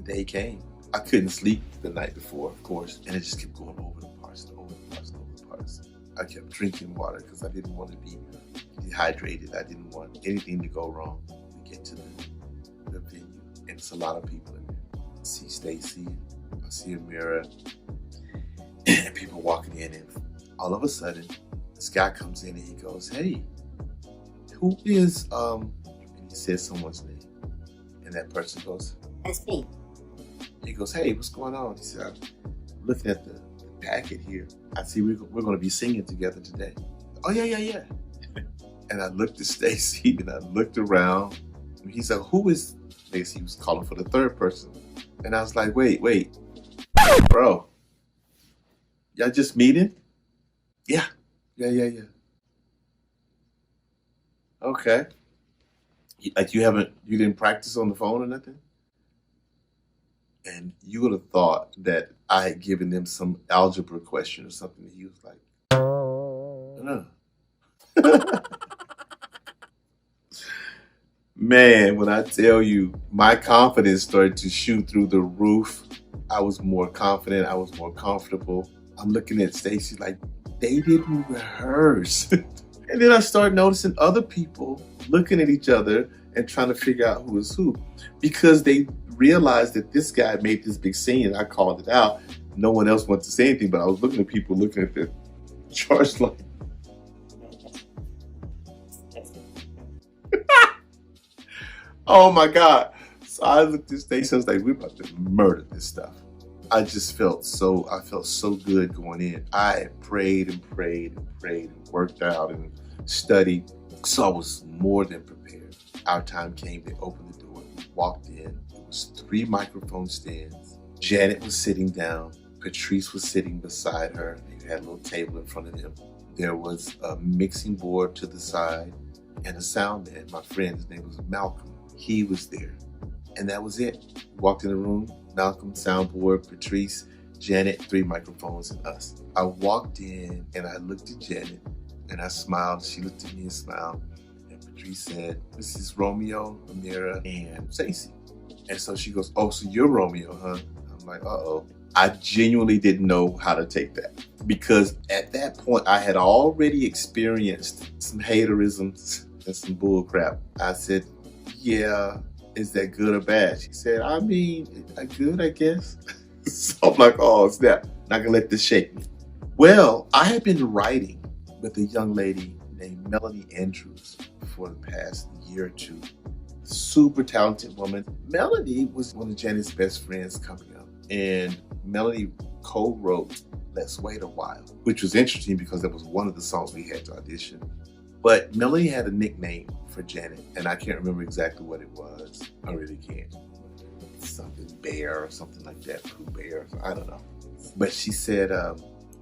day came. I couldn't sleep the night before, of course, and it just kept going over the parts, over the parts, over the parts. I kept drinking water because I didn't want to be dehydrated. I didn't want anything to go wrong. We get to the venue, and it's a lot of people in there. I see Stacy, I see Amira, and people walking in, and all of a sudden, this guy comes in and he goes, "Hey, who is," and he says someone's name, and that person goes, "That's me." He goes, "Hey, what's going on?" He said, "I'm looking at the packet here. I see we're going to be singing together today." "Oh, yeah." And I looked at Stacy and I looked around. And he said, "Who is," Stacy was calling for the third person. And I was like, wait, bro, y'all just meeting? Yeah. Okay. Like you didn't practice on the phone or nothing? And you would have thought that I had given them some algebra question or something. And he was like, no. Man, when I tell you, my confidence started to shoot through the roof. I was more confident. I was more comfortable. I'm looking at Stacy like, they didn't rehearse. And then I started noticing other people looking at each other and trying to figure out who is who, because they realized that this guy made this big scene and I called it out. No one else wanted to say anything, but I was looking at people looking at the charge like, oh my God. So I looked at Stacey, I was like, we're about to murder this stuff. I felt so good going in. I prayed and worked out and studied. So I was more than prepared. Our time came, they opened the door, we walked in. It was 3 microphone stands. Janet was sitting down. Patrice was sitting beside her. They had a little table in front of them. There was a mixing board to the side and a sound man. My friend, his name was Malcolm. He was there. And that was it. Walked in the room, Malcolm, soundboard, Patrice, Janet, 3 microphones, and us. I walked in and I looked at Janet and I smiled. She looked at me and smiled. And Patrice said, "This is Romeo, Amira, and Stacy." And so she goes, "Oh, so you're Romeo, huh?" I'm like, uh-oh. I genuinely didn't know how to take that, because at that point I had already experienced some haterisms and some bull crap. I said, "Yeah, is that good or bad?" She said, "I mean, good, I guess." So I'm like, oh snap, not gonna let this shake me. Well, I had been writing with a young lady named Melanie Andrews for the past year or two. Super talented woman. Melanie was one of Janet's best friends coming up, and Melanie co-wrote "Let's Wait a While," which was interesting because that was one of the songs we had to audition. But Melanie had a nickname for Janet, and I can't remember exactly what it was. I really can't. Something Bear or something like that. Pooh Bear, I don't know. But she said,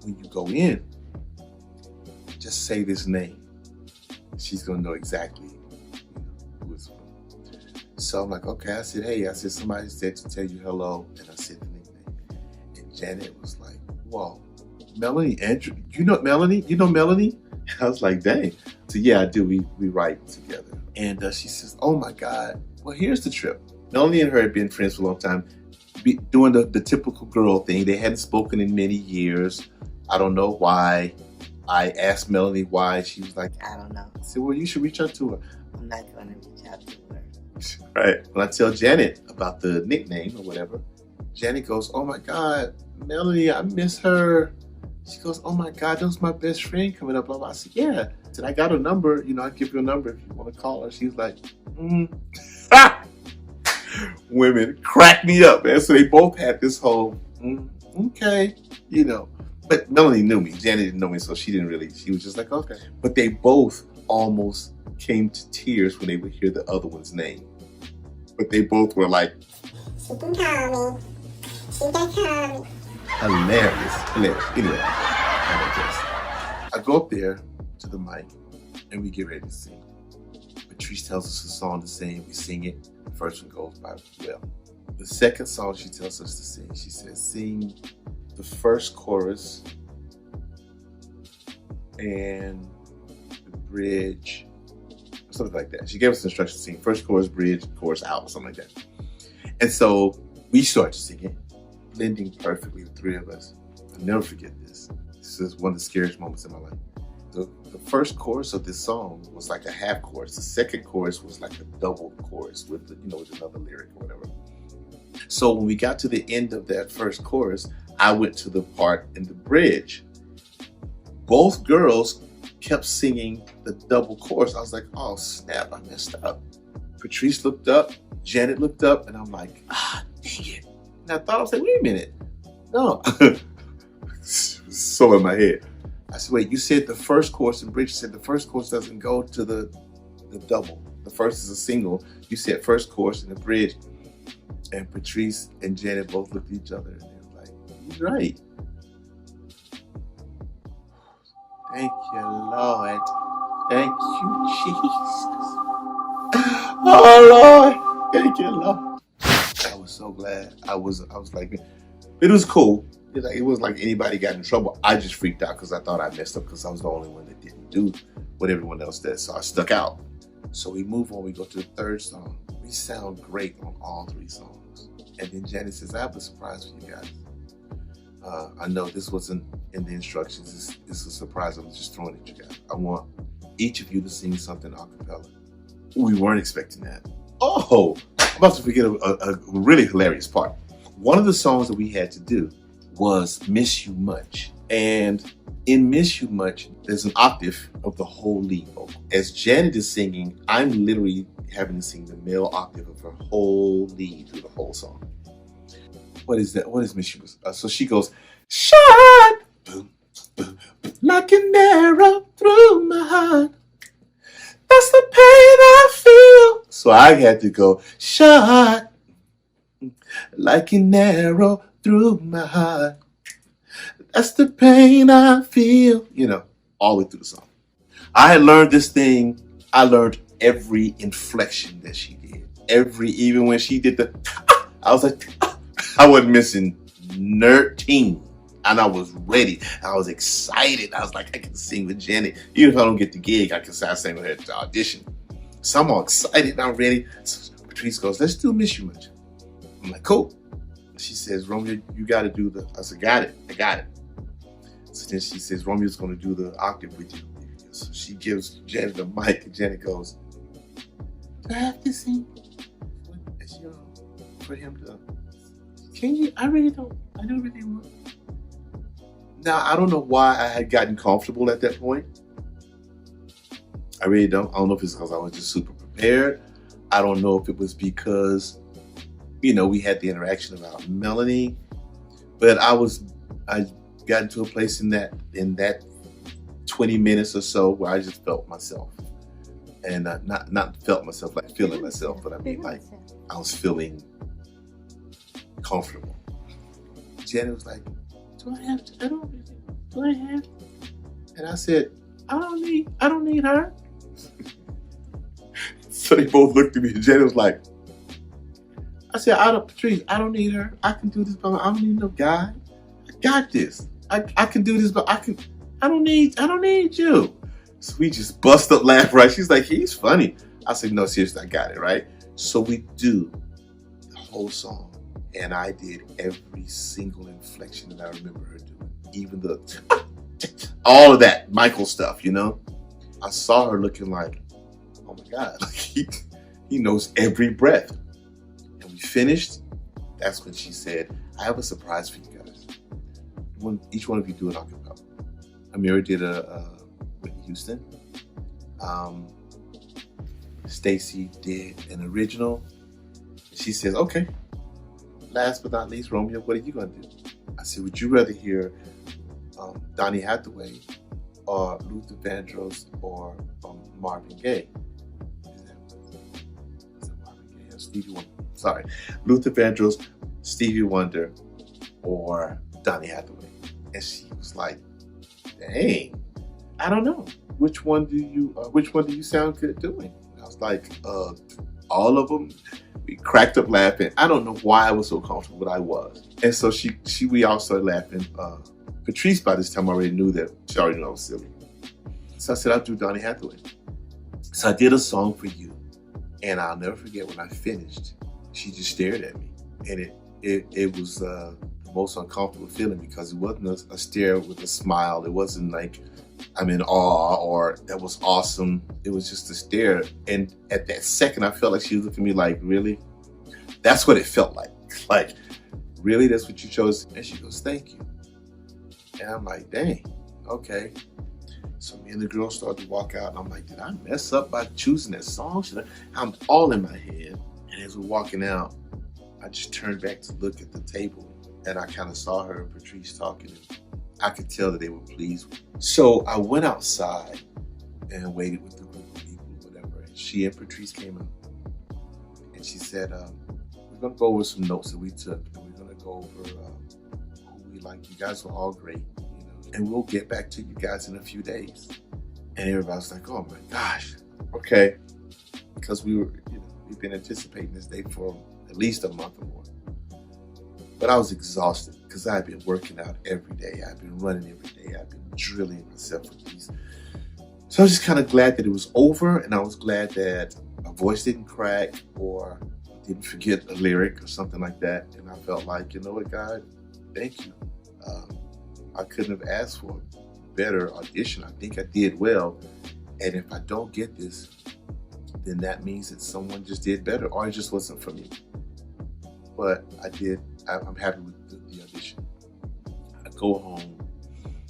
when you go in, just say this name. She's gonna know exactly who it's from. So I'm like, okay. I said, "Hey," I said, "somebody said to tell you hello," and I said the nickname. And Janet was like, "Whoa, Melanie Andrew, you know Melanie? You know Melanie?" And I was like, "Dang." So yeah, I do. We write together. And she says, "Oh my God, well, here's the trip." Melanie and her had been friends for a long time, doing the typical girl thing. They hadn't spoken in many years. I don't know why. I asked Melanie why. She was like, "I don't know." I said, "Well, you should reach out to her." "I'm not going to reach out to her." Right. When I tell Janet about the nickname or whatever, Janet goes, "Oh my God, Melanie, I miss her." She goes, "Oh my God, that was my best friend coming up." I said, "Yeah." I said, "I got her number. I'll give you a number if you want to call her." She's like, Women crack me up, man. So they both had this whole, okay, But Melanie knew me. Janet didn't know me, so she was just like, okay. But they both almost came to tears when they would hear the other one's name. But they both were like, "She can call me. She can call me." Hilarious. Anyway, I go up there to the mic and we get ready to sing. Patrice tells us a song to sing. We sing it. The first one goes by well. The second song she tells us to sing, she says, "Sing the first chorus and the bridge," something like that. She gave us instructions to sing first chorus, bridge, chorus out, something like that. And so We started singing, blending perfectly, the three of us. I'll never forget this. This is one of the scariest moments in my life. The first chorus of this song was like a half chorus. The second chorus was like a double chorus with, with another lyric or whatever. So when we got to the end of that first chorus, I went to the part in the bridge. Both girls kept singing the double chorus. I was like, oh snap, I messed up. Patrice looked up, Janet looked up, and I'm like, dang it. And I thought, I was like, wait a minute. No. So in my head. I said, wait, you said the first chorus in bridge. You said the first chorus doesn't go to the double. The first is a single. You said first chorus in the bridge. And Patrice and Janet both looked at each other and they were like, you're right. Thank you, Lord. Thank you, Jesus. Oh, Lord. Thank you, Lord. I was so glad. I was like, it was cool. It was like anybody got in trouble. I just freaked out because I thought I messed up because I was the only one that didn't do what everyone else did. So I stuck out. So we move on. We go to the third song. We sound great on all three songs. And then Janet says, I have a surprise for you guys. I know this wasn't in the instructions. It's a surprise I'm just throwing at you guys. I want each of you to sing something a cappella. We weren't expecting that. Oh, I'm about to forget a really hilarious part. One of the songs that we had to do was Miss You Much. And in Miss You Much, there's an octave of the whole lead vocal. As Janet is singing, I'm literally having to sing the male octave of her whole lead through the whole song. What is that? What is Miss You Much? So she goes, shine, boom, boom, like an arrow through my heart. That's the pain I feel. So I had to go, shine, like an arrow through my heart. That's the pain I feel. All the way through the song. I had learned this thing. I learned every inflection that she did. Even when she did the, I was like, I wasn't missing 13. And I was ready. I was excited. I was like, I can sing with Janet. Even if I don't get the gig, I can say I sang with her at the audition. So I'm all excited and I'm ready. So Patrice goes, let's do Miss You Much. I'm like, cool. She says, Romeo, you got to do I said, got it. I got it. So then she says, Romeo's going to do the octave with you. So she gives Janet the mic and Janet goes, do I have to sing for him to, can you? I don't really want. Now, I don't know why I had gotten comfortable at that point. I really don't. I don't know if it's because I was just super prepared. I don't know if it was because, we had the interaction about Melanie, but I got into a place in that 20 minutes or so where I just felt myself. And not felt myself like feeling myself, but I mean like I was feeling comfortable. Janet was like, do I have to? Do I have to? And I said, I don't need her. So they both looked at me and Janet was like, I said, Patrice, I don't need her. I can do this by myself. I don't need no guy. I got this. I can do this, but I don't need you. So we just bust up laugh, right? She's like, he's funny. I said, no, seriously, I got it, right? So we do the whole song. And I did every single inflection that I remember her doing. Even all of that Michael stuff, I saw her looking like, oh my God, like he knows every breath. And we finished. That's when she said, I have a surprise for you guys. Each one of you do an acapella. Amira did a Whitney Houston. Stacy did an original. She says, okay. Last but not least, Romeo, what are you going to do? I said, would you rather hear Donny Hathaway or Luther Vandross or Marvin Gaye? Was that Marvin Gaye or Stevie Wonder? Sorry. Luther Vandross, Stevie Wonder, or Donny Hathaway. And she was like, dang, I don't know. Which one do you sound good doing? And I was like, all of them. We cracked up laughing. I don't know why I was so comfortable, but I was. And so we all started laughing. Patrice, by this time, already knew that. She already knew I was silly. So I said, I'll do Donny Hathaway. So I did a song for you. And I'll never forget when I finished, she just stared at me. And it was the most uncomfortable feeling because it wasn't a stare with a smile. It wasn't like I'm in awe or that was awesome. It was just a stare. And at that second, I felt like she was looking at me like, really? That's what it felt like. Like, really? That's what you chose? And she goes, thank you. And I'm like, dang, okay. So me and the girl started to walk out, and I'm like, did I mess up by choosing that song? I'm all in my head. And as we're walking out, I just turned back to look at the table, and I kind of saw her and Patrice talking. And I could tell that they were pleased. So I went outside and waited with the group of people, whatever. And she and Patrice came up, and she said, we're going to go over some notes that we took, and we're going to go over who we like. You guys were all great, you know, and we'll get back to you guys in a few days. And everybody was like, oh my gosh, okay. Because we've been anticipating this day for at least a month or more. But I was exhausted because I had been working out every day. I've been running every day. I've been drilling myself with these. So I was just kind of glad that it was over, and I was glad that my voice didn't crack or didn't forget a lyric or something like that. And I felt like, you know what, God, thank you. I couldn't have asked for a better audition. I think I did well. And if I don't get this, then that means that someone just did better, or it just wasn't for me. But I did. I'm happy with the audition. I go home.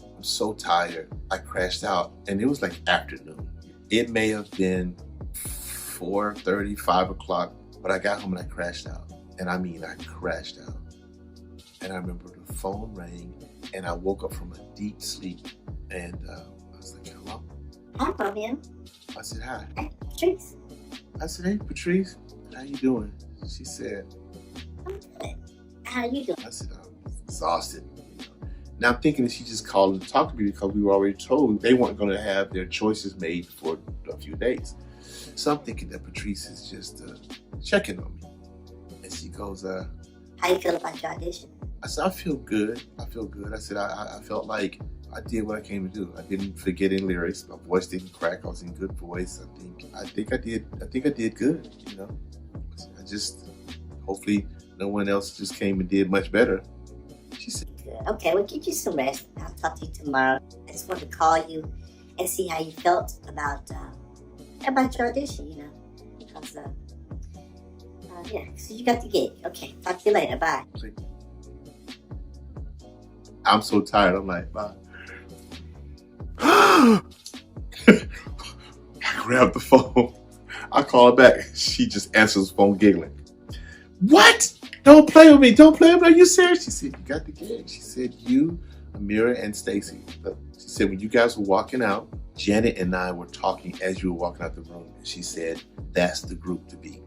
I'm so tired. I crashed out, and it was like afternoon. It may have been 4:30, 5 o'clock, but I got home and I crashed out. And I mean, I crashed out. And I remember the phone rang, and I woke up from a deep sleep, and I was like, hello? Hi, Fabian. I said, hi. Hey, Patrice. I said, hey, Patrice, how you doing? She said, I'm good. How you doing? I said, I'm exhausted. You know. Now I'm thinking that she just called to talk to me because we were already told they weren't going to have their choices made for a few days. So I'm thinking that Patrice is just checking on me. And she goes, How you feel about your audition? I said, I feel good. I feel good. I said, I felt like I did what I came to do. I didn't forget any lyrics. My voice didn't crack. I was in good voice. I think I did good, you know. I just, hopefully no one else just came and did much better. She said, Good. Okay, we'll get you some rest. I'll talk to you tomorrow. I just wanted to call you and see how you felt about your audition, you know. Because, yeah, so you got the gig. Okay, talk to you later. Bye. I'm so tired. I'm like, bye. I grabbed the phone. I call her back. She just answers the phone giggling. What? Don't play with me. Don't play with me. Are you serious? She said, you got the gig. She said, you, Amira, and Stacy. She said, when you guys were walking out, Janet and I were talking as you were walking out the room. And she said, that's the group to be.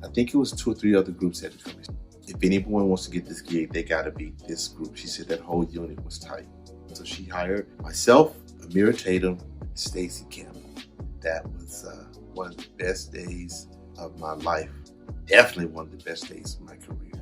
I think it was 2 or 3 other groups that had to come in. If anyone wants to get this gig, they got to be this group. She said that whole unit was tight. So she hired myself, Amira Tatum, Stacy Campbell. That was one of the best days of my life. Definitely one of the best days of my career.